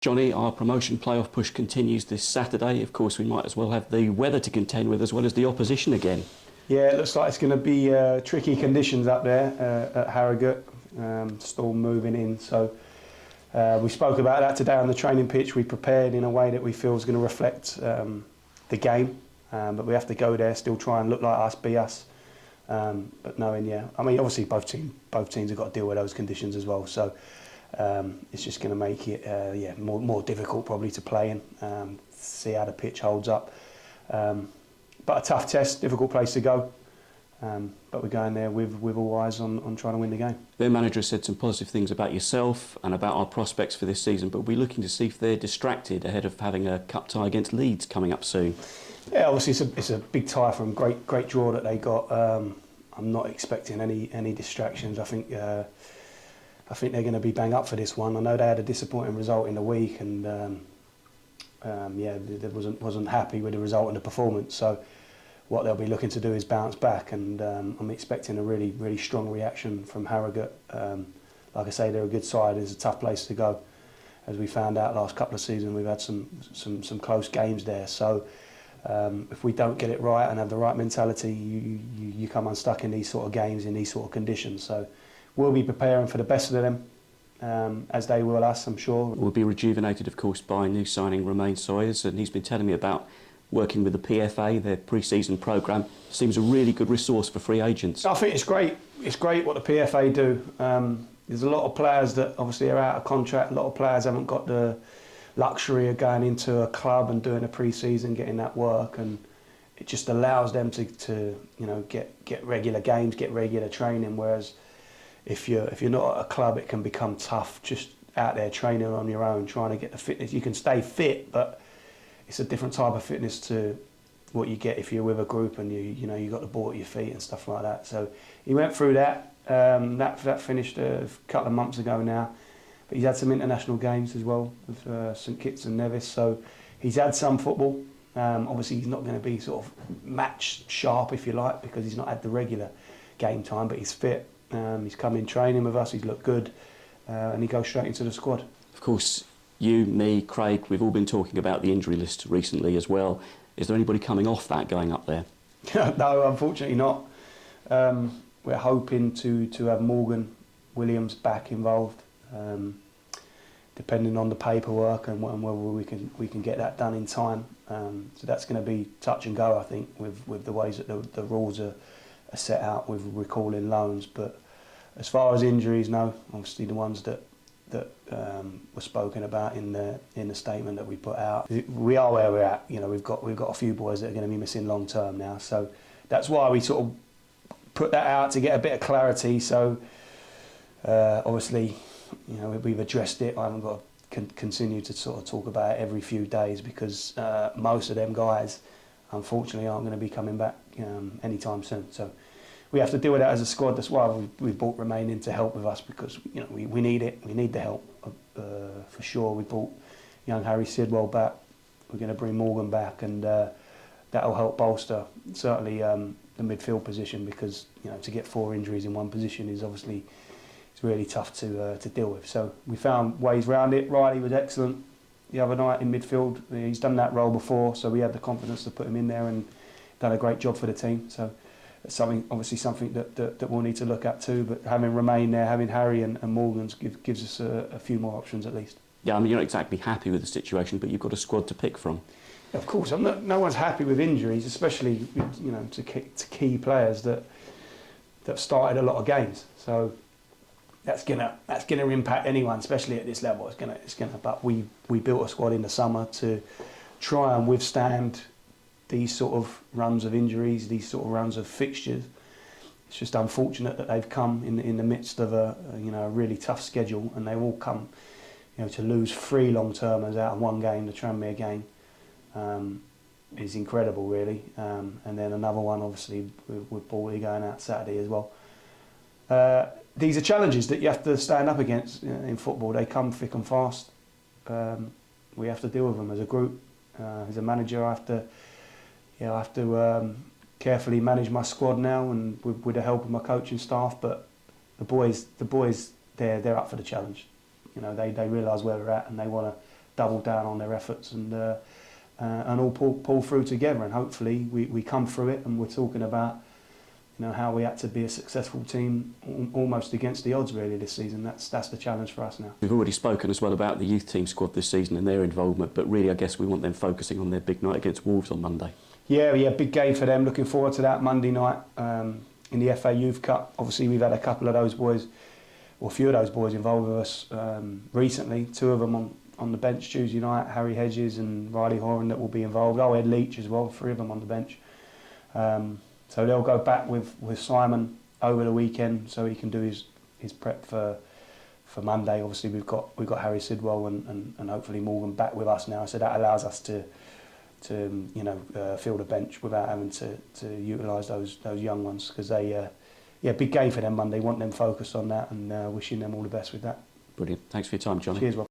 Johnny, our promotion playoff push continues this Saturday. Of course, we might as well have the weather to contend with as well as the opposition again. Yeah, it looks like it's going to be tricky conditions up there at Harrogate. Storm moving in, so we spoke about that today on the training pitch. We prepared in a way that we feel is going to reflect the game, but we have to go there, still try and look like us, be us. But knowing, yeah, I mean, obviously both teams have got to deal with those conditions as well. So it's just going to make it, more difficult probably to play in. See how the pitch holds up. But a tough test, difficult place to go. But we're going there with all eyes on trying to win the game. Their manager said some positive things about yourself and about our prospects for this season, but we're looking to see if they're distracted ahead of having a cup tie against Leeds coming up soon. Yeah, obviously it's a big tie from great draw that they got. I'm not expecting any distractions. I think they're going to be bang up for this one. I know they had a disappointing result in the week, and they wasn't happy with the result and the performance. So what they'll be looking to do is bounce back, and I'm expecting a really strong reaction from Harrogate. Like I say, they're a good side. It's a tough place to go. As we found out last couple of seasons, we've had some close games there. So if we don't get it right and have the right mentality, you come unstuck in these sort of games, in these sort of conditions. So we'll be preparing for the best of them, as they will us, I'm sure. We'll be rejuvenated, of course, by new signing Romaine Sawyers, and he's been telling me about working with the PFA, their pre-season programme. Seems a really good resource for free agents. I think it's great. It's great what the PFA do. There's a lot of players that obviously are out of contract. A lot of players haven't got the luxury of going into a club and doing a pre-season, getting that work, and it just allows them to get regular games, get regular training. Whereas if you're not at a club, it can become tough just out there training on your own, trying to get the fitness. You can stay fit, but it's a different type of fitness to what you get if you're with a group and you got the ball at your feet and stuff like that. So he went through that. That finished a couple of months ago now. But he's had some international games as well with St Kitts and Nevis, so he's had some football. Obviously he's not going to be sort of match sharp, if you like, because he's not had the regular game time, but he's fit. He's come in training with us, he's looked good, and he goes straight into the squad. Of course, you, me, Craig, we've all been talking about the injury list recently as well. Is there anybody coming off that going up there? No, unfortunately not. We're hoping to have Morgan Williams back involved. Depending on the paperwork and whether we can get that done in time. So that's going to be touch and go, I think, with the ways that the rules are set out with recalling loans. But as far as injuries, no. Obviously the ones that were spoken about in the statement that we put out. We are where we're at. We've got a few boys that are going to be missing long term now. So that's why we sort of put that out to get a bit of clarity. So obviously, we've addressed it. I haven't got to continue to sort of talk about it every few days because most of them guys, unfortunately, aren't going to be coming back anytime soon. So we have to deal with that as a squad. That's why we brought Romaine in to help with us, because we need it. We need the help for sure. We brought young Harry Sidwell back. We're going to bring Morgan back, and that'll help bolster certainly the midfield position, because to get 4 injuries in one position is obviously really tough to deal with. So we found ways around it. Riley was excellent the other night in midfield. He's done that role before, so we had the confidence to put him in there and done a great job for the team. So it's something that we'll need to look at too. But having Romaine there, having Harry and Morgan's gives us a few more options at least. Yeah, I mean, you're not exactly happy with the situation, but you've got a squad to pick from. Of course, no one's happy with injuries, especially to key players that started a lot of games. So that's gonna impact anyone, especially at this level. It's gonna. But we built a squad in the summer to try and withstand these sort of runs of injuries, these sort of runs of fixtures. It's just unfortunate that they've come in the midst of a really tough schedule, and they've all come to lose 3 long-termers out of 1 game, the Tranmere game, is incredible really. And then another one obviously with Borley going out Saturday as well. These are challenges that you have to stand up against in football. They come thick and fast. We have to deal with them as a group. As a manager, I have to carefully manage my squad now, and with the help of my coaching staff. But the boys, they're up for the challenge. They realise where we're at, and they want to double down on their efforts and all pull through together. And hopefully we come through it, and we're talking about, you know, how we had to be a successful team almost against the odds really this season. That's the challenge for us now. We've already spoken as well about the youth team squad this season and their involvement, but really I guess we want them focusing on their big night against Wolves on Monday. Yeah, big game for them. Looking forward to that Monday night in the FA Youth Cup. Obviously we've had a couple of those boys, or a few of those boys involved with us recently. Two of them on the bench Tuesday night, Harry Hedges and Riley Horan, that will be involved. Ed Leach as well, 3 of them on the bench. So they'll go back with Simon over the weekend, so he can do his prep for Monday. Obviously we've got Harry Sidwell and hopefully Morgan back with us now, so that allows us to fill the bench without having to utilise those young ones, because they big game for them Monday. Want them focused on that, and wishing them all the best with that. Brilliant. Thanks for your time, Johnny. Cheers, Rob.